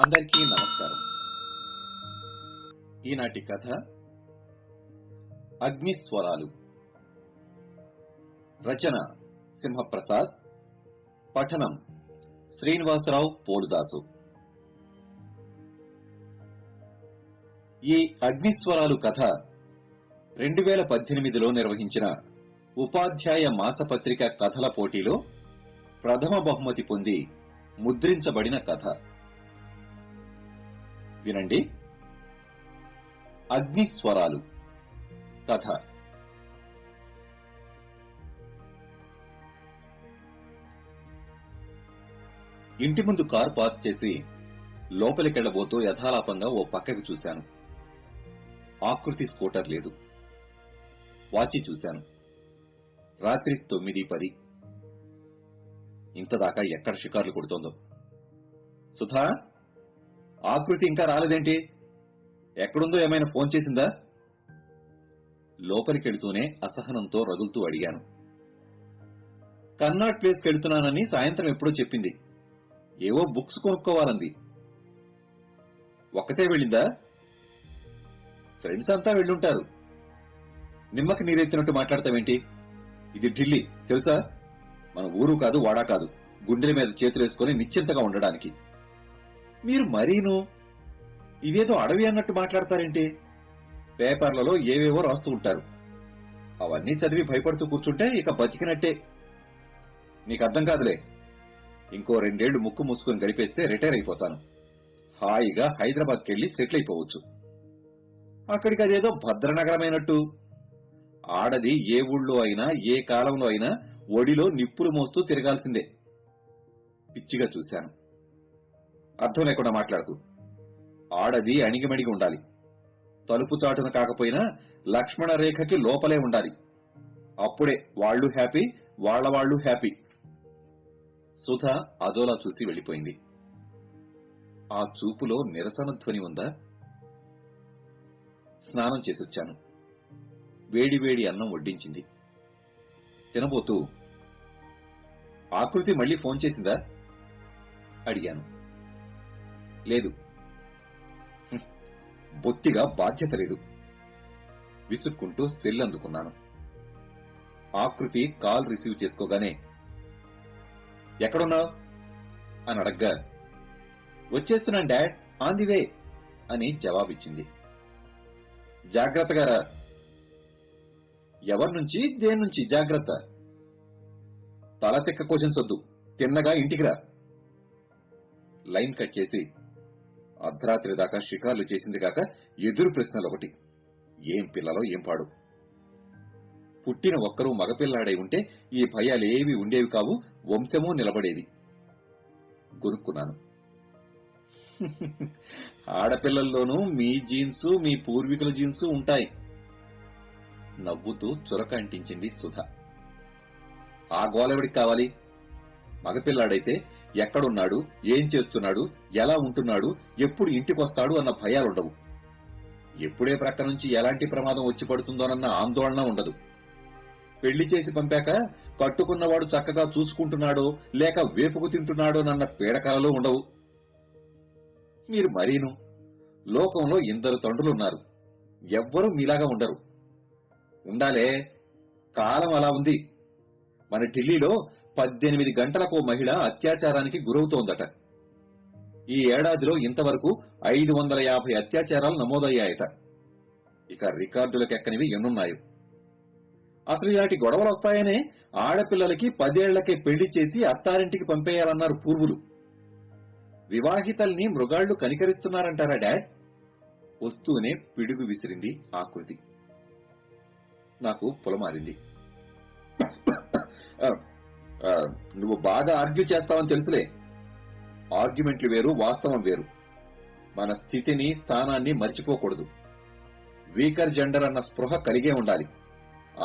అందరికీ నమస్కారం. ఈనాటి కథ అగ్నిస్వరాలు. రచన సింహప్రసాద్. పఠనం శ్రీనివాసరావు పోలుదాసు. ఈ అగ్నిస్వరాలు కథ 2018లో నిర్వహించిన ఉపాధ్యాయ మాసపత్రిక కథల పోటీలో ప్రథమ బహుమతి పొంది ముద్రించబడిన కథ. వినండి. అగ్నిస్వరాలు కథ. ఇంటి ముందు కారు పార్క్ చేసి లోపలికెళ్లబోతూ యథాలాపంగా ఓ పక్కకి చూశాను. ఆకృతి స్కూటర్ లేదు. వాచి చూశాను. రాత్రి 9:10. ఇంతదాకా ఎక్కడ షికార్లు కొడుతోందో. సుధా, ఆకృతి ఇంకా రాలేదేంటి? ఎక్కడుందో ఏమైనా ఫోన్ చేసిందా? లోపలికెళ్తూనే అసహనంతో రగులుతూ అడిగాను. కర్నాట్ ప్లేస్కి వెళ్తున్నానని సాయంత్రం ఎప్పుడో చెప్పింది. ఏవో బుక్స్ కొనుక్కోవాలంది. ఒక్కతే వెళ్ళిందా? ఫ్రెండ్స్ అంతా వెళ్ళుంటారు. నిమ్మకి నీరెత్తినట్టు మాట్లాడతావేంటి? ఇది ఢిల్లీ తెలుసా? మన ఊరు కాదు, వాడా కాదు. గుండెల మీద చేతులేసుకుని నిశ్చింతగా ఉండడానికి. మీరు మరీను ఇదేదో అడవి అన్నట్టు మాట్లాడతారేంటి? పేపర్లలో ఏవేవో రాస్తూ ఉంటారు. అవన్నీ చదివి భయపడుతూ కూర్చుంటే ఇక బతికినట్టే. నీకు అర్థం కాదులే. ఇంకో 2 ఏళ్లు ముక్కు మూసుకుని గడిపేస్తే రిటైర్ అయిపోతాను. హాయిగా హైదరాబాద్కి వెళ్లి సెటిల్ అయిపోవచ్చు. అక్కడికి అదేదో భద్రనగరమైనట్టు. ఆడది ఏ ఊళ్ళో అయినా ఏ కాలంలో అయినా ఒడిలో నిప్పులు మోస్తూ తిరగాల్సిందే. పిచ్చిగా చూశాను. అర్థం లేకుండా మాట్లాడుతూ. ఆడది అణిగిమణిగి ఉండాలి. తలుపు చాటున కాకపోయినా లక్ష్మణ రేఖకి లోపలే ఉండాలి. అప్పుడే వాళ్ళు హ్యాపీ, వాళ్ళు హ్యాపీ. సుధ అదోలా చూసి వెళ్ళిపోయింది. ఆ చూపులో నిరసన ధ్వని ఉందా? స్నానం చేసొచ్చాను. వేడివేడి అన్నం వడ్డించింది. తినబోతూ, ఆకృతి మళ్ళీ ఫోన్ చేసిందా అడిగాను. లేదు. బొత్తిగా బాధ్యత లేదు. విసుక్కుంటూ సెల్ అందుకున్నాను. ఆకృతి కాల్ రిసీవ్ చేసుకోగానే, ఎక్కడున్నావు అని అడగ్గా, వచ్చేస్తున్నాను డాడ్, ఆన్ ది వే అని జవాబిచ్చింది. జాగ్రత్తగా రా. ఎవరి నుంచి దేని నుంచి జాగ్రత్త? తల తెక్క క్వశ్చన్స్ వద్దు, తిన్నగా ఇంటికి రా. లైన్ కట్ చేసి, అర్ధరాత్రి దాకా షికార్లు చేసింది కాక ఎదురు ప్రశ్నలు ఒకటి. ఏం పిల్లలో ఏం పాడు. పుట్టిన ఒక్కరూ మగపిల్లాడై ఉంటే ఈ భయాలేవి ఉండేవి కావు, వంశమూ నిలబడేది. కొనుక్కున్నాను. ఆడపిల్లల్లోనూ మీ జీన్స్, మీ పూర్వీకుల జీన్స్ ఉంటాయి. నవ్వుతూ చురక అంటించింది సుధ. ఆ గోలెవడికి కావాలి? మగపిల్లాడైతే ఎక్కడున్నాడు, ఏం చేస్తున్నాడు, ఎలా ఉంటున్నాడు, ఎప్పుడు ఇంటికొస్తాడు అన్న భయాలుండవు. ఎప్పుడే ప్రక్క నుంచి ఎలాంటి ప్రమాదం వచ్చి పడుతుందోనన్న ఆందోళన ఉండదు. పెళ్లి చేసి పంపాక కట్టుకున్నవాడు చక్కగా చూసుకుంటున్నాడో లేక వేపుకు తింటున్నాడోనన్న పీడకలలు ఉండవు. మీరు మరీను. లోకంలో ఇందరు తండ్రులున్నారు. ఎవ్వరూ మీలాగా ఉండరు. ఉండాలే, కాలం అలా ఉంది. మన ఢిల్లీలో 18 గంటలకు మహిళ అత్యాచారానికి గురవుతోందట. ఈ ఏడాదిలో ఇంతవరకు 550 అత్యాచారాలు నమోదయ్యాయట. ఇక రికార్డులకెక్కనివి ఎన్నున్నాయో. అసలు ఇలాంటి గొడవలు వస్తాయనే ఆడపిల్లలకి 10 ఏళ్లకే పెళ్లి చేసి అత్తారింటికి పంపేయాలన్నారు పూర్వులు. వివాహితల్ని మృగాళ్లు కనికరిస్తున్నారంటారా డాడ్? వస్తూనే పిడుగు విసిరింది ఆకృతి. నాకు పొలమారింది. నువ్వు బాగా ఆర్గ్యూ చేస్తావని తెలుసులే. ఆర్గ్యుమెంట్లు వేరు, వాస్తవం వేరు. మన స్థితిని, స్థానాన్ని మర్చిపోకూడదు. వీకర్ జెండర్ అన్న స్పృహ కలిగే ఉండాలి.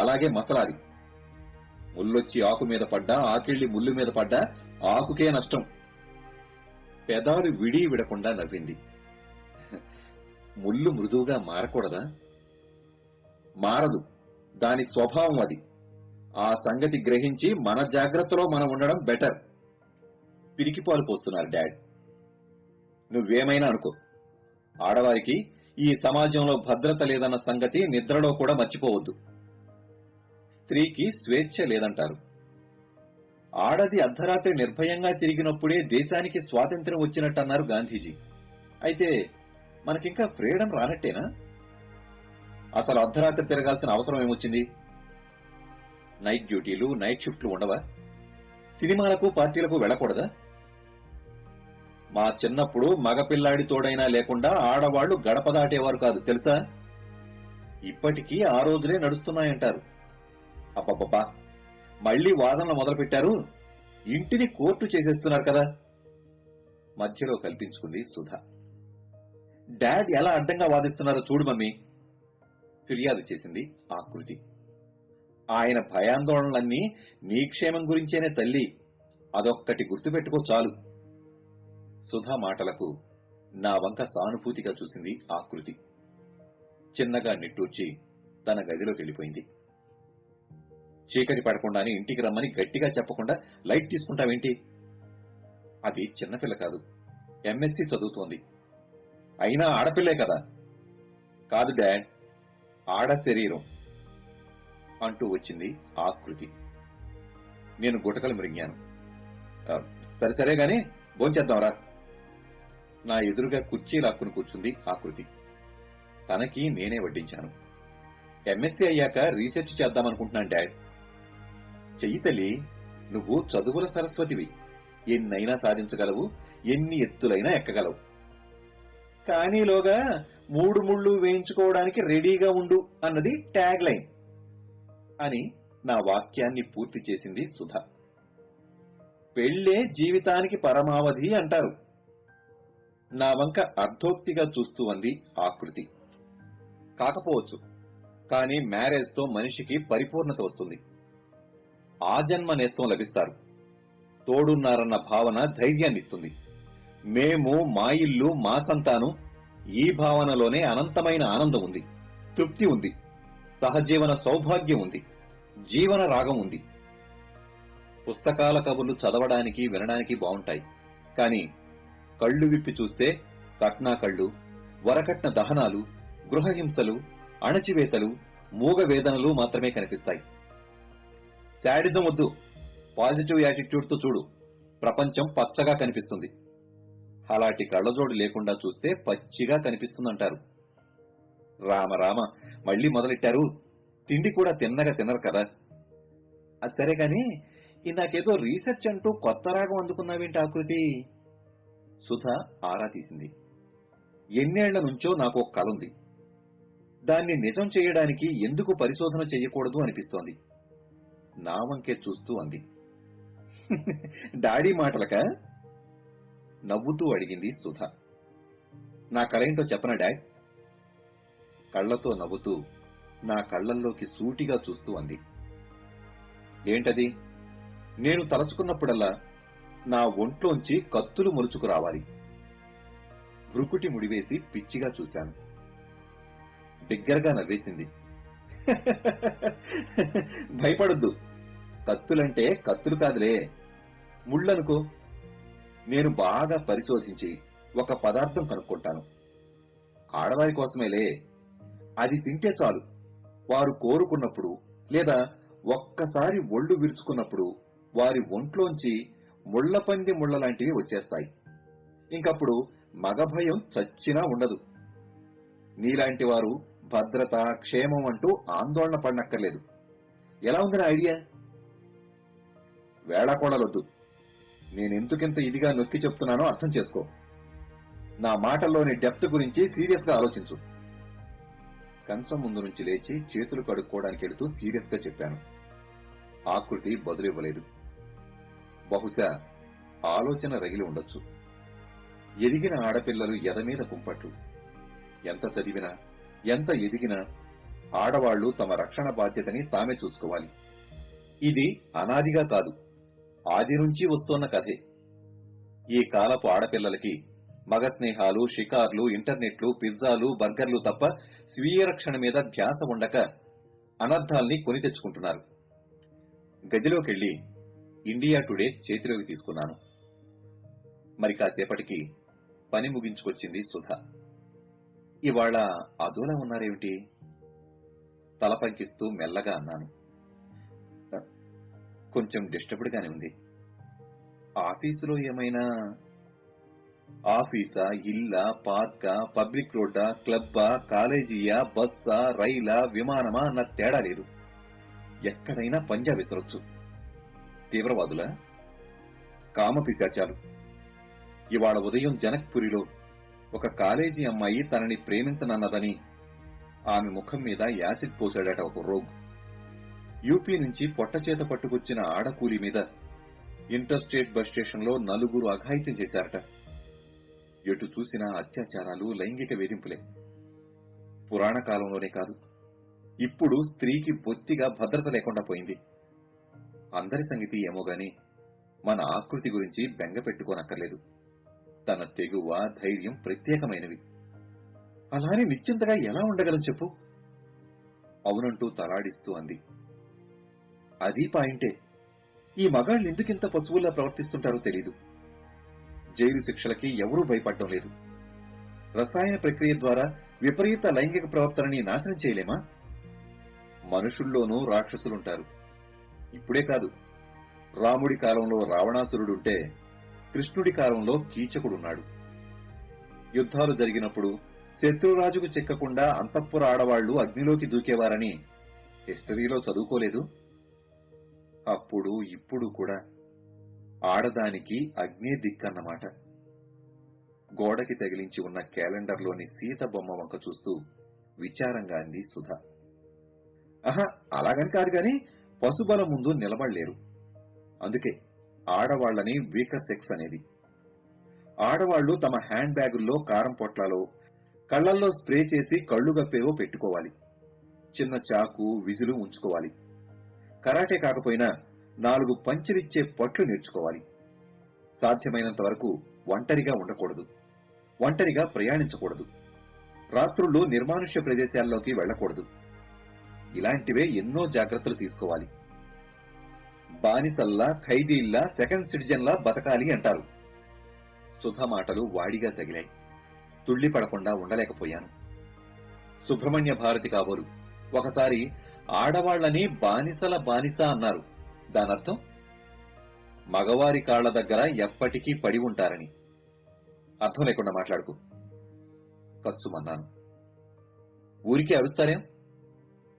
అలాగే మసలాలి. ముల్లొచ్చి ఆకు మీద పడ్డా, ఆకిళ్లి ముళ్ళు మీద పడ్డా ఆకుకే నష్టం. పెదాలు విడి విడకుండా నవ్వింది. ముళ్ళు మృదువుగా మారకూడదా? మారదు. దాని స్వభావం అది. ఆ సంగతి గ్రహించి మన జాగ్రత్తలో మనం ఉండడం బెటర్. పిరికిపాలు పోస్తున్నారు డాడ్. నువ్వేమైనా అనుకో, ఆడవారికి ఈ సమాజంలో భద్రత లేదన్న సంగతి నిద్రలో కూడా మర్చిపోవద్దు. స్త్రీకి స్వేచ్ఛ లేదంటారు. ఆడది అర్ధరాత్రి నిర్భయంగా తిరిగినప్పుడే దేశానికి స్వాతంత్ర్యం వచ్చినట్టన్నారు గాంధీజీ. అయితే మనకింకా ఫ్రీడమ్ రానట్టేనా? అసలు అర్ధరాత్రి తిరగాల్సిన అవసరం ఏమొచ్చింది? నైట్ డ్యూటీలు, నైట్ షిఫ్ట్లు ఉండవా? సినిమాలకు, పార్టీలకు వెళ్ళకూడదా? మా చిన్నప్పుడు మగపిల్లాడి తోడైనా లేకుండా ఆడవాళ్లు గడప దాటేవారు కాదు, తెలుసా? ఇప్పటికీ ఆ రోజులే నడుస్తున్నాయంటారు. అబ్బబ్బబ్బా, మళ్లీ వాదనలు మొదలుపెట్టారు. ఇంటిని కోర్టు చేసేస్తున్నారు కదా. మధ్యలో కల్పించుకుంది సుధ. డాడ్ ఎలా అడ్డంగా వాదిస్తున్నారో చూడు మమ్మీ, ఫిర్యాదు చేసింది ఆకృతి. ఆయన భయాందోళనలన్నీ నీ క్షేమం గురించేనే తల్లి, అదొక్కటి గుర్తుపెట్టుకో చాలు. సుధా మాటలకు నా వంక సానుభూతిగా చూసింది ఆకృతి. చిన్నగా నిట్టూర్చి తన గదిలోకి వెళ్ళిపోయింది. చీకటి పడకుండానే ఇంటికి రమ్మని గట్టిగా చెప్పకుండా లైట్ తీసుకుంటావేంటి? అది చిన్నపిల్ల కాదు, ఎంఎస్సీ చదువుతోంది. అయినా ఆడపిల్లే కదా. కాదు డాడ్, ఆడ శరీరం అంటూ వచ్చింది ఆకృతి. నేను గుటకలు మృంగాను. సరే గాని భోంచేద్దాంరా. నా ఎదురుగా కుర్చీ లాక్కుని కూర్చుంది ఆకృతి. తనకి నేనే వడ్డించాను. ఎంఎస్సీ అయ్యాక రీసెర్చ్ చేద్దామనుకుంటున్నాను డాడ్. చెయ్యి తల్లి, నువ్వు చదువుల సరస్వతివి. ఎన్నైనా సాధించగలవు, ఎన్ని ఎత్తులైనా ఎక్కగలవు. కానీలోగా 3 ముళ్ళు వేయించుకోవడానికి రెడీగా ఉండు అన్నది ట్యాగ్ లైన్ అని నా వాక్యాన్ని పూర్తి చేసింది సుధ. పెళ్లే జీవితానికి పరమావధి అంటారు. నా వంక అర్ధోక్తిగా చూస్తూ అంది ఆకృతి. కాకపోవచ్చు, కానీ మ్యారేజ్ తో మనిషికి పరిపూర్ణత వస్తుంది. ఆ జన్మ నేస్తం లభిస్తారు. తోడున్నారన్న భావన ధైర్యాన్నిస్తుంది. మేము, మా ఇల్లు, మా సంతానం, ఈ భావనలోనే అనంతమైన ఆనందం ఉంది, తృప్తి ఉంది, సహజీవన సౌభాగ్యం ఉంది, జీవన రాగం ఉంది. పుస్తకాల కబుర్లు చదవడానికి, వినడానికి బాగుంటాయి. కాని కళ్ళు విప్పి చూస్తే కట్నా కళ్ళు, వరకట్న దహనాలు, గృహహింసలు, అణచివేతలు, మూగ వేదనలు మాత్రమే కనిపిస్తాయి. శాడిజం వద్దు, పాజిటివ్ యాటిట్యూడ్ తో చూడు, ప్రపంచం పచ్చగా కనిపిస్తుంది. అలాంటి కళ్ళజోడు లేకుండా చూస్తే పచ్చిగా కనిపిస్తుందంటారు. రామ మళ్లీ మొదలెట్టారు. తిండి కూడా తిన్నగా తినరు కదా. అది సరే కాని ఇందాకేదో రీసెర్చ్ అంటూ కొత్త రాగం అందుకున్నావేంటి ఆకృతి? సుధ ఆరా తీసింది. ఎన్నేళ్ల నుంచో నాకు ఒక కలుంది. దాన్ని నిజం చేయడానికి ఎందుకు పరిశోధన చెయ్యకూడదు అనిపిస్తోంది. నా వంకే చూస్తూ అంది. డాడీ మాటలక? నవ్వుతూ అడిగింది సుధ. నా కళేంటో చెప్పనా డాడ్? కళ్లతో నవ్వుతూ నా కళ్లల్లోకి సూటిగా చూస్తూ అంది. ఏంటది? నేను తలచుకున్నప్పుడల్లా నా ఒంట్లోంచి కత్తులు ములుచుకు రావాలి. భృకుటి ముడివేసి పిచ్చిగా చూశాను. బిగ్గరగా నవ్వేసింది. భయపడొద్దు, కత్తులంటే కత్తులు కాదులే, ముళ్ళనుకో. నేను బాగా పరిశోధించి ఒక పదార్థం కనుక్కుంటాను. ఆడవారి కోసమేలే. అది తింటే చాలు, వారు కోరుకున్నప్పుడు లేదా ఒక్కసారి ఒళ్ళు విరుచుకున్నప్పుడు వారి ఒంట్లోంచి ముళ్లపంది ముళ్లలాంటివి వచ్చేస్తాయి. ఇంకప్పుడు మగభయం చచ్చినా ఉండదు. నీలాంటి వారు భద్రత, క్షేమం అంటూ ఆందోళన పడనక్కర్లేదు. ఎలా ఉంది నా ఐడియా? వేళాకోళలొద్దు. నేనెందుకింత ఇదిగా నొక్కి చెప్తున్నానో అర్థం చేసుకో. నా మాటల్లోని డెప్త్ గురించి సీరియస్ గా ఆలోచించు. కంచం ముందు నుంచి లేచి చేతులు కడుక్కోవడానికి వెళుతూ సీరియస్ గా చెప్పాను. ఆకృతి బదులివ్వలేదు. బహుశా ఆలోచన రగిలి ఉండొచ్చు. ఎదిగిన ఆడపిల్లలు ఎదమీద కుంపట్లు. ఎంత చదివినా, ఎంత ఎదిగినా ఆడవాళ్లు తమ రక్షణ బాధ్యతని తామే చూసుకోవాలి. ఇది అనాదిగా కాదు, ఆది నుంచి వస్తోన్న కథే. ఈ కాలపు ఆడపిల్లలకి మగ స్నేహాలు, షికార్లు, ఇంటర్నెట్లు, పిజ్జాలు, బర్గర్లు తప్ప స్వీయ రక్షణ మీద ధ్యాస ఉండక అనర్థాల్ని కొని తెచ్చుకుంటున్నారు. గదిలోకెళ్లి ఇండియా టుడే చేతిలోకి తీసుకున్నాను. మరి కాసేపటికి పని ముగించుకొచ్చింది సుధ. ఇవాళ అదోలా ఉన్నారేమిటి? తల పంకిస్తూ మెల్లగా అన్నాను. కొంచెం డిస్టర్బ్డ్ గానే ఉంది. ఆఫీసులో ఏమైనా? ఆఫీసా, ఇల్లా, పార్కా, పబ్లిక్ రోడ్డా, క్లబ్బా, కాలేజీయా, బస్సా, రైలా, విమానమా అన్న తేడా లేదు. ఎక్కడైనా పంజా విసరొచ్చు. తీవ్రవాదులా? కామపిశాచాలు. ఇవాళ ఉదయం జనక్పురిలో ఒక కాలేజీ అమ్మాయి తనని ప్రేమించనన్నదని ఆమె ముఖం మీద యాసిడ్ పోసాడట ఒక రోగ్. యూపీ నుంచి పొట్టచేత పట్టుకొచ్చిన ఆడకూలి మీద ఇంటర్ స్టేట్ బస్ స్టేషన్లో నలుగురు అఘాయిత్యం చేశారట. ఎటు చూసినా అత్యాచారాలు, లైంగిక వేధింపులే. పురాణ కాలంలోనే కాదు, ఇప్పుడు స్త్రీకి బొత్తిగా భద్రత లేకుండా పోయింది. అందరి సంగతి ఏమో గాని మన ఆకృతి గురించి బెంగ పెట్టుకోనక్కర్లేదు. తన తెగువ, ధైర్యం ప్రత్యేకమైనవి. అలానే నిశ్చింతగా ఎలా ఉండగలం చెప్పు? అవునంటూ తలాడిస్తూ అంది. అది పాయింటే. ఈ మగాళ్ళు ఎందుకింత పశువుల్లా ప్రవర్తిస్తుంటారో తెలీదు. జైలు శిక్షలకి ఎవరూ భయపడడం లేదు. రసాయన ప్రక్రియ ద్వారా విపరీత లైంగిక ప్రవర్తనని నాశనం చేయలేమా? మనుషుల్లోనూ రాక్షసులుంటారు. ఇప్పుడే కాదు, రాముడి కాలంలో రావణాసురుడుంటే కృష్ణుడి కాలంలో కీచకుడున్నాడు. యుద్ధాలు జరిగినప్పుడు శత్రురాజుకు చిక్కకుండా అంతఃపుర ఆడవాళ్లు అగ్నిలోకి దూకేవారని హిస్టరీలో చదువుకోలేదు? అప్పుడు ఇప్పుడు కూడా ఆడదానికి అగ్నే దిక్కన్నమాట. గోడకి తగిలించి ఉన్న క్యాలెండర్లోని సీత బొమ్మ వంక చూస్తూ విచారంగా అంది సుధ. ఆహా, అలాగని కాదు గాని పశుబలం ముందు నిలబడలేరు. అందుకే ఆడవాళ్లని వీకర్ సెక్స్ అనేది. ఆడవాళ్లు తమ హ్యాండ్ బ్యాగుల్లో కారం పొట్లాలో, కళ్లల్లో స్ప్రే చేసి కళ్లు గప్పేవో పెట్టుకోవాలి. చిన్న చాకు, విజులు ఉంచుకోవాలి. కరాటే కాకపోయినా 4 పంచులిచ్చే పట్లు నేర్చుకోవాలి. సాధ్యమైనంత వరకు ఒంటరిగా ఉండకూడదు. ఒంటరిగా ప్రయాణించకూడదు. రాత్రుల్లో నిర్మానుష్య ప్రదేశాల్లోకి వెళ్లకూడదు. ఇలాంటివే ఎన్నో జాగ్రత్తలు తీసుకోవాలి. బానిసల్లా, ఖైదీల్లా, సెకండ్ సిటిజన్లా బతకాలి అంటారు. సుధ మాటలు వాడిగా తగిలాయి. తుళ్లిపడకుండా ఉండలేకపోయాను. సుబ్రహ్మణ్య భారతి కాబోలు ఒకసారి ఆడవాళ్లని బానిసల బానిస అన్నారు. దానర్థం మగవారి కాళ్ల దగ్గర ఎప్పటికీ పడి ఉంటారని. అర్థం లేకుండా మాట్లాడుకు. కస్సుమన్నాను. ఊరికే అరుస్తారేం?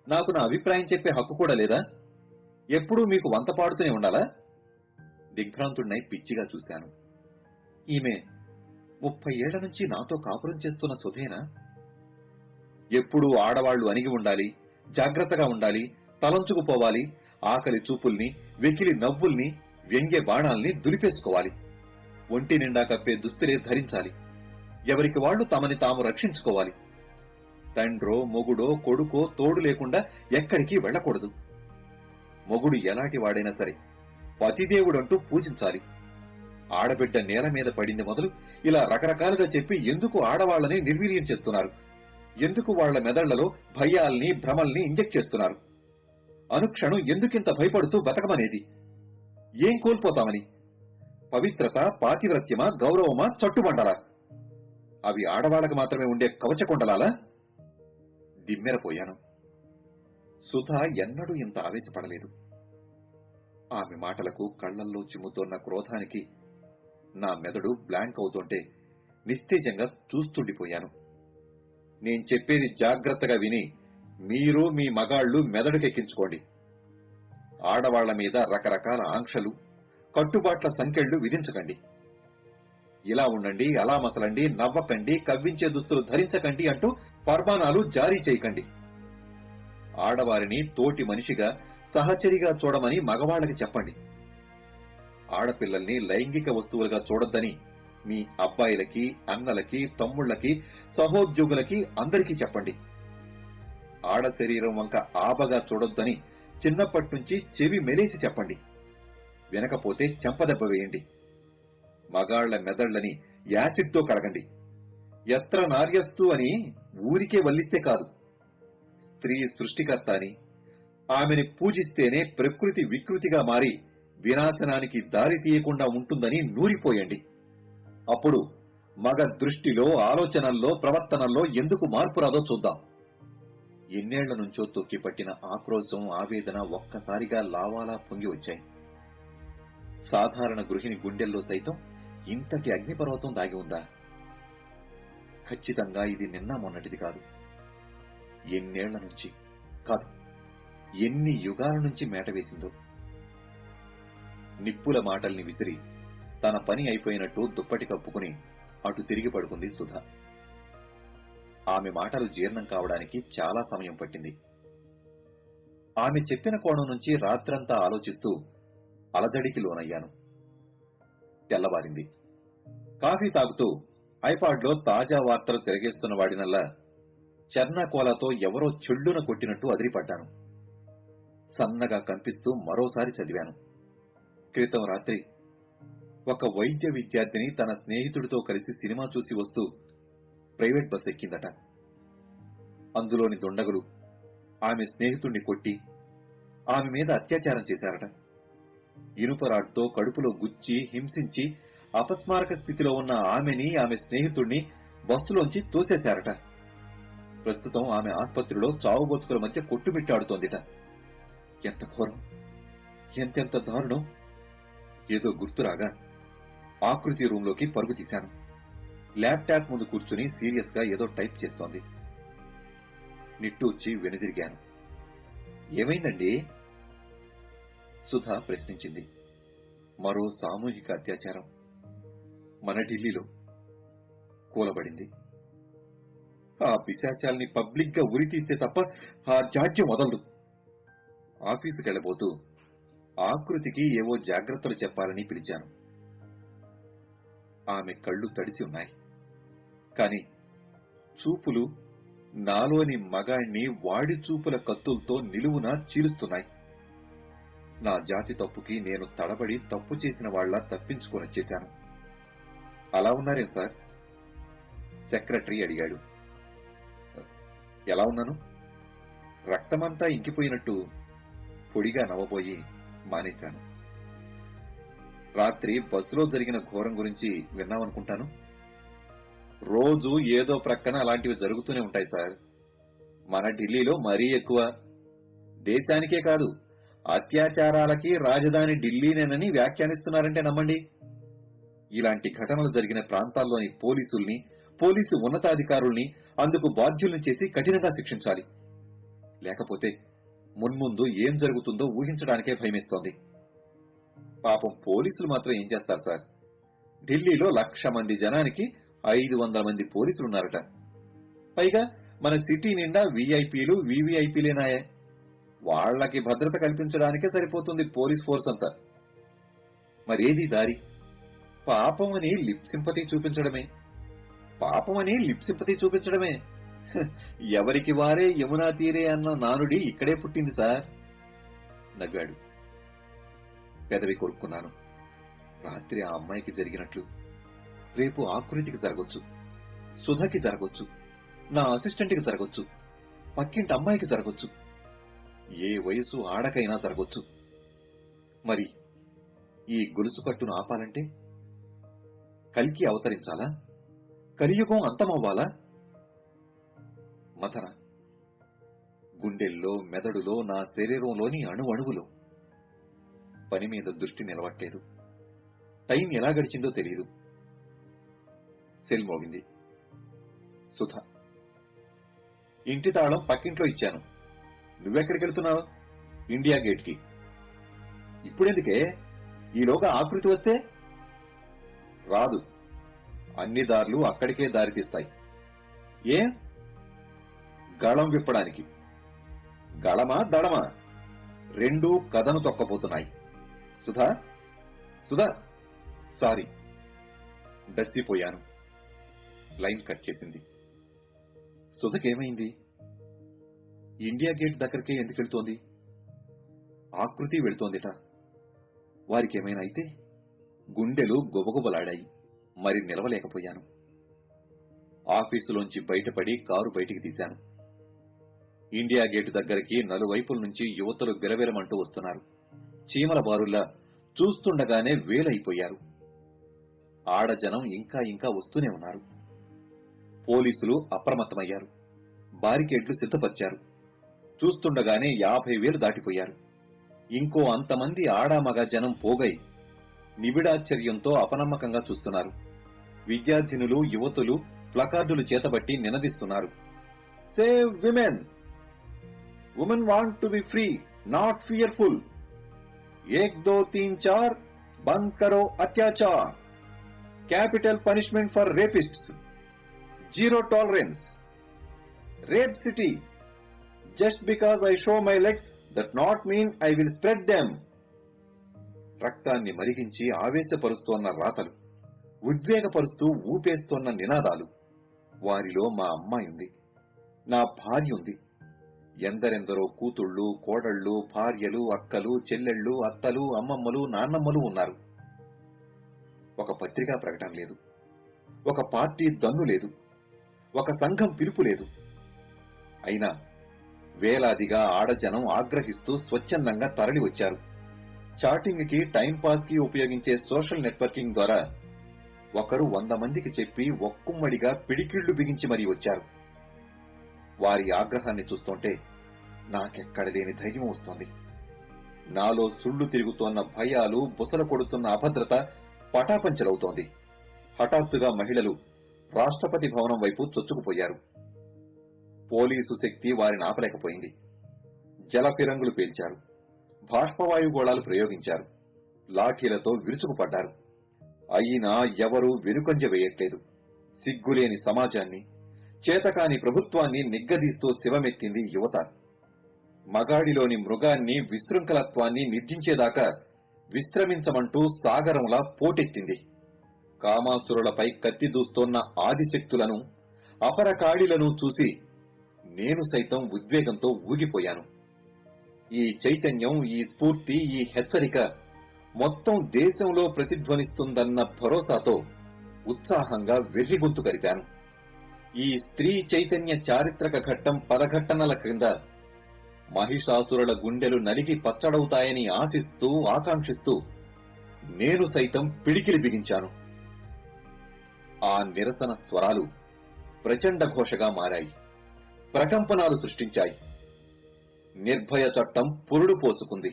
నాకు నా అభిప్రాయం చెప్పే హక్కు కూడా లేదా? ఎప్పుడూ మీకు వంత పాడుతూనే ఉండాలా? దిగ్భ్రాంతుడినై పిచ్చిగా చూశాను. ఈమె 30 ఏళ్ల నుంచి నాతో కాపురం చేస్తున్న సుధేనా? ఎప్పుడూ ఆడవాళ్లు అణిగి ఉండాలి, జాగ్రత్తగా ఉండాలి, తలంచుకుపోవాలి, ఆకలి చూపుల్ని, వెకిలి నవ్వుల్ని, వ్యంగ్య బాణాల్ని దులిపేసుకోవాలి, ఒంటి నిండా కప్పే దుస్తులే ధరించాలి, ఎవరికి వాళ్లు తమని తాము రక్షించుకోవాలి, తండ్రో, మొగుడో, కొడుకో తోడు లేకుండా ఎక్కడికి వెళ్లకూడదు. మొగుడు ఎలాంటి వాడైనా సరే పతిదేవుడంటూ పూజించాలి. ఆడబిడ్డ నేల మీద పడింది మొదలు ఇలా రకరకాలుగా చెప్పి ఎందుకు ఆడవాళ్లని నిర్వీర్యం చేస్తున్నారు? ఎందుకు వాళ్ల మెదళ్లలో భయాల్ని, భ్రమల్ని ఇంజెక్ట్ చేస్తున్నారు? అనుక్షణం ఎందుకింత భయపడుతూ బతకమనేది? ఏం కోల్పోతామని? పవిత్రత, పాతివ్రత్యమా, గౌరవమా, చట్టుబండలా? అవి ఆడవాళ్లకు మాత్రమే ఉండే కవచకొండలాలా? దిమ్మెరపోయాను. సుధ ఎన్నడూ ఇంత ఆవేశపడలేదు. ఆమె మాటలకు, కళ్లల్లో చిమ్ముతోన్న క్రోధానికి నా మెదడు బ్లాంక్ అవుతుంటే నిస్తేజంగా చూస్తుండిపోయాను. నేను చెప్పేది జాగ్రత్తగా విని మీరు మీ మగాళ్లు మెదడుకెక్కించుకోండి. ఆడవాళ్ల మీద రకరకాల ఆంక్షలు, కట్టుబాట్ల సంకెళ్లు విధించకండి. ఇలా ఉండండి, అలా మసలండి, నవ్వకండి, కవ్వించే దుస్తులు ధరించకండి అంటూ ఫర్మానాలు జారీ చేయకండి. ఆడవారిని తోటి మనిషిగా, సహచరిగా చూడమని మగవాళ్లకి చెప్పండి. ఆడపిల్లల్ని లైంగిక వస్తువులుగా చూడొద్దని మీ అబ్బాయిలకి, అన్నలకి, తమ్ముళ్లకి, సహోద్యోగులకి అందరికీ చెప్పండి. ఆడ శరీరం వంక ఆబగా చూడొద్దని చిన్నప్పటినుంచి చెవి మెలేసి చెప్పండి. వినకపోతే చెంపదెబ్బ వేయండి. మగాళ్ల మెదళ్లని యాసిడ్తో కడగండి. ఎత్ర నార్యస్తు అని ఊరికే వల్లిస్తే కాదు, స్త్రీ సృష్టికర్త అని, ఆమెని పూజిస్తేనే ప్రకృతి వికృతిగా మారి వినాశనానికి దారి తీయకుండా ఉంటుందని నూరిపోయండి. అప్పుడు మగ దృష్టిలో, ఆలోచనల్లో, ప్రవర్తనల్లో ఎందుకు మార్పు రాదో చూద్దాం. ఎన్నేళ్ల నుంచో తొక్కిపట్టిన ఆక్రోశం, ఆవేదన ఒక్కసారిగా లావాలా పొంగి వచ్చాయి. సాధారణ గృహిణి గుండెల్లో సైతం ఇంతటి అగ్నిపర్వతం దాగి ఉందా? ఖచ్చితంగా ఇది నిన్న మొన్నటిది కాదు. ఎన్నేళ్ల నుంచి కాదు, ఎన్ని యుగాల నుంచి మేట వేసిందో. నిప్పుల మాటల్ని విసిరి తన పని అయిపోయినట్టు దుప్పటి కప్పుకుని అటు తిరిగి పడుకుంది సుధ. ఆమె మాటలు జీర్ణం కావడానికి చాలా సమయం పట్టింది. ఆమె చెప్పిన కోణం నుంచి రాత్రంతా ఆలోచిస్తూ అలజడికి లోనయ్యాను. తెల్లవారింది. కాఫీ తాగుతూ ఐపాడ్లో తాజా వార్తలు తిరగేస్తున్న వాడినల్లా చర్నాకోలాతో ఎవరో చెళ్ళున కొట్టినట్టు అదిరిపడ్డాను. సన్నగా కనిపిస్తూ మరోసారి చదివాను. క్రితం రాత్రి ఒక వైద్య విద్యార్థిని తన స్నేహితుడితో కలిసి సినిమా చూసి వస్తూ ప్రైవేట్ బస్ ఎక్కిందట. అందులోని దుండగులు ఆమె స్నేహితుణ్ణి కొట్టి ఆమె మీద అత్యాచారం చేశారట. ఇనుపరాడ్తో కడుపులో గుచ్చి హింసించి అపస్మారక స్థితిలో ఉన్న ఆమెని, ఆమె స్నేహితుణ్ణి బస్సులోంచి తోసేశారట. ప్రస్తుతం ఆమె ఆస్పత్రిలో చావుబతుకుల మధ్య కొట్టుమిట్టాడుతోందిట. ఎంత ఘోరం, ఎంతెంత దారుణం! ఏదో గుర్తురాగా ఆకృతి రూంలోకి పరుగు తీశాను. ల్యాప్టాప్ ముందు కూర్చుని సీరియస్ గా ఏదో టైప్ చేస్తోంది. నిట్టూర్చి వెనుదిరిగాను. ఏమైందండి? సుధ ప్రశ్నించింది. మరో సామూహిక అత్యాచారం మన ఢిల్లీలో కూలబడింది. ఆ పిశాచాల్ని పబ్లిక్ గా ఉరితీస్తే తప్ప ఆ జాడ్యం వదలదు. ఆఫీసుకెళ్లబోతూ ఆకృతికి ఏవో జాగ్రత్తలు చెప్పాలని పిలిచాను. ఆమె కళ్ళు తడిసి ఉన్నాయి. కాని చూపులు నాలోని మగాణ్ణి వాడి చూపుల కత్తులతో నిలువునా చీలుస్తున్నాయి. నా జాతి తప్పుకి నేను తడబడి తప్పు చేసిన వాళ్లా తప్పించుకొనొచ్చేశాను. అలా ఉన్నారేం సార్? సెక్రటరీ అడిగాడు. ఎలా ఉన్నాను? రక్తమంతా ఇంకిపోయినట్టు పొడిగా నవ్వబోయి మానేశాను. రాత్రి బస్సులో జరిగిన ఘోరం గురించి విన్నామనుకుంటాను. రోజు ఏదో ప్రక్కన అలాంటివి జరుగుతూనే ఉంటాయి సార్. మన ఢిల్లీలో మరీ ఎక్కువ. దేశానికే కాదు, అత్యాచారాలకి రాజధాని ఢిల్లీనేనని వ్యాఖ్యానిస్తున్నారంటే నమ్మండి. ఇలాంటి ఘటనలు జరిగిన ప్రాంతాల్లోని పోలీసుల్ని, పోలీసు ఉన్నతాధికారుల్ని అందుకు బాధ్యుల్ని చేసి కఠినంగా శిక్షించాలి. లేకపోతే మున్ముందు ఏం జరుగుతుందో ఊహించడానికే భయమేస్తోంది. పాపం పోలీసులు మాత్రం ఏం చేస్తారు సార్? ఢిల్లీలో 1,00,000 మంది జనానికి 500 మంది పోలీసులున్నారట. పైగా మన సిటీ నిండా వీఐపీలు, వీవీఐపీలేనాయే. వాళ్లకి భద్రత కల్పించడానికే సరిపోతుంది పోలీస్ ఫోర్స్ అంతా. మరేది దారి? పాపమని లిప్ సింపతి చూపించడమే. పాపమని లిప్ సింపతి చూపించడమే. ఎవరికి వారే యమునా తీరే అన్న నానుడి ఇక్కడే పుట్టింది సార్. నవ్వాడు. పెదవి కొరుక్కున్నాను. రాత్రి ఆ అమ్మాయికి జరిగినట్లు రేపు ఆకృతికి జరగొచ్చు, సుధకి జరగొచ్చు, నా అసిస్టెంట్కి జరగొచ్చు, పక్కింటి అమ్మాయికి జరగొచ్చు, ఏ వయసు ఆడకైనా జరగొచ్చు. మరి ఈ గొలుసు కట్టును ఆపాలంటే కల్కి అవతరించాలా? కలియుగం అంతమవ్వాలా? మథన గుండెల్లో, మెదడులో, నా శరీరంలోని అణువణువులో పని మీద దృష్టి నిలవట్లేదు. టైం ఎలా గడిచిందో తెలియదు. సెల్ మోగింది. సుధ. ఇంటి తాళం పక్కింట్లో ఇచ్చాను. నువ్వెక్కడికి వెళ్తున్నావు? ఇండియా గేట్కి. ఇప్పుడెందుకే? ఈలోగా ఆకృతి వస్తే? రాదు. అన్ని దారులు అక్కడికే దారితీస్తాయి. ఏం? గళం విప్పడానికి. గళమా దడమా రెండూ కథను తొక్కపోతున్నాయి. సుధా, సుధా, సారీ, డస్సిపోయాను. లైన్ కట్ చేసింది. సుధకేమైంది? ఇండియా గేట్ దగ్గరకే ఎందుకెళ్తోంది? ఆకృతి వెళుతోందిట. వారికేమైనా అయితే? గుండెలు గుబగుబలాడాయి. మరి నిలవలేకపోయాను. ఆఫీసులోంచి బయటపడి కారు బయటికి తీశాను. ఇండియా గేటు దగ్గరికి నలువైపుల నుంచి యువతలు విలవిలమంటూ వస్తున్నారు. చీమల బారుల్లా చూస్తుండగానే వేలైపోయారు. ఆడజనం ఇంకా ఇంకా వస్తూనే ఉన్నారు. పోలీసులు అప్రమత్తమయ్యారు. బారికేడ్లు సిద్ధపరిచారు. చూస్తుండగానే 50,000 దాటిపోయారు. ఇంకో అంతమంది ఆడామగ జనం పోగై నిబిడాశ్చర్యంతో అపనమ్మకంగా చూస్తున్నారు. విద్యార్థినులు, యువతులు ప్లకార్డులు చేతబట్టి నినదిస్తున్నారు. Save women! Women want to be free, not fearful. ఏక్ దో తీన్ చార్, బంద్ కరో అత్యాచార్. Capital punishment for rapists. Zero tolerance. Rape city. Just because I show my legs, that not mean I will spread them. రక్తాన్ని మరిగించి ఆవేశపరుస్తోన్న రాతలు, ఉద్వేగపరుస్తూ ఊపేస్తోన్న నినాదాలు. వారిలో మా అమ్మాయి ఉంది, నా భార్య ఉంది. ఎందరెందరో కూతుళ్ళు, కోడళ్ళు, భార్యలు, అక్కలు, చెల్లెళ్ళు, అత్తలు, అమ్మమ్మలు, నాన్నమ్మలు ఉన్నారు. ఒక పత్రికా ప్రకటన లేదు, ఒక పార్టీ దన్ను లేదు, ఒక సంఘం పిలుపు లేదు. అయినా వేలాదిగా ఆడజనం ఆగ్రహిస్తూ స్వచ్ఛందంగా తరలి వచ్చారు. చాటింగ్ కి, టైంపాస్ కి ఉపయోగించే సోషల్ నెట్వర్కింగ్ ద్వారా ఒకరు 100 మందికి చెప్పి ఒక్కుమ్మడిగా పిడికిళ్లు బిగించి మరీ వచ్చారు. వారి ఆగ్రహాన్ని చూస్తుంటే నాకెక్కడ లేని ధైర్యం వస్తోంది. నాలో సుళ్లు తిరుగుతోన్న భయాలు, బుసలు కొడుతున్న అభద్రత పటాపంచలవుతోంది. హఠాత్తుగా మహిళలు రాష్ట్రపతి భవనం వైపు చొచ్చుకుపోయారు. పోలీసు శక్తి వారిని ఆపలేకపోయింది. జలఫిరంగులు పేల్చారు, బాష్పవాయుగోళాలు ప్రయోగించారు, లాఠీలతో విరుచుకుపడ్డారు. అయినా ఎవరూ వెనుకంజ వేయట్లేదు. సిగ్గులేని సమాజాన్ని, చేతకాని ప్రభుత్వాన్ని నిగ్గదీస్తూ శివమెత్తింది యువత. మగాడిలోని మృగాన్ని, విశృంఖలత్వాన్ని నిర్జించేదాకా విశ్రమించమంటూ సాగరంలా పోటెత్తింది. కామాసురులపై కత్తి దూస్తోన్న ఆదిశక్తులను, అపరకాడిలను చూసి నేను సైతం ఉద్వేగంతో ఊగిపోయాను. ఈ చైతన్యం, ఈ స్ఫూర్తి, ఈ హెచ్చరిక మొత్తం దేశంలో ప్రతిధ్వనిస్తుందన్న భరోసాతో ఉత్సాహంగా వెర్రిగొంతు గరిపాను. ఈ స్త్రీ చైతన్య చారిత్రక ఘట్టం పదఘట్టనల క్రింద మహిషాసురుల గుండెలు నలిగి పచ్చడవుతాయని ఆశిస్తూ, ఆకాంక్షిస్తూ నేను సైతం పిడికిలి బిగించాను. ఆ నిరసన స్వరాలు ప్రచండ ఘోషగా మారాయి, ప్రకంపనాలు సృష్టించాయి. నిర్భయ చట్టం పురుడు పోసుకుంది.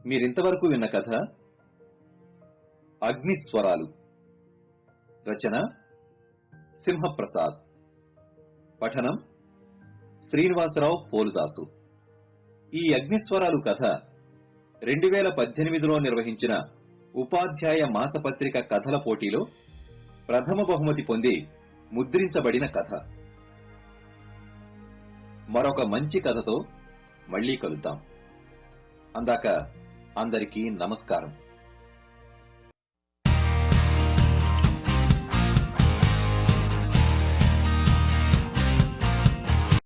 మీరింతవరకు విన్న కథ అగ్నిస్వరాలు. రచన సింహప్రసాద్. పఠనం శ్రీనివాసరావు పోలుదాసు. ఈ అగ్నిస్వరాలు కథ 2018లో నిర్వహించిన ఉపాధ్యాయ మాసపత్రిక కథల పోటీలో ప్రథమ బహుమతి పొంది ముద్రించబడిన కథ. మరొక మంచి కథతో మళ్లీ కలుద్దాం. అందాక అందరికీ నమస్కారం.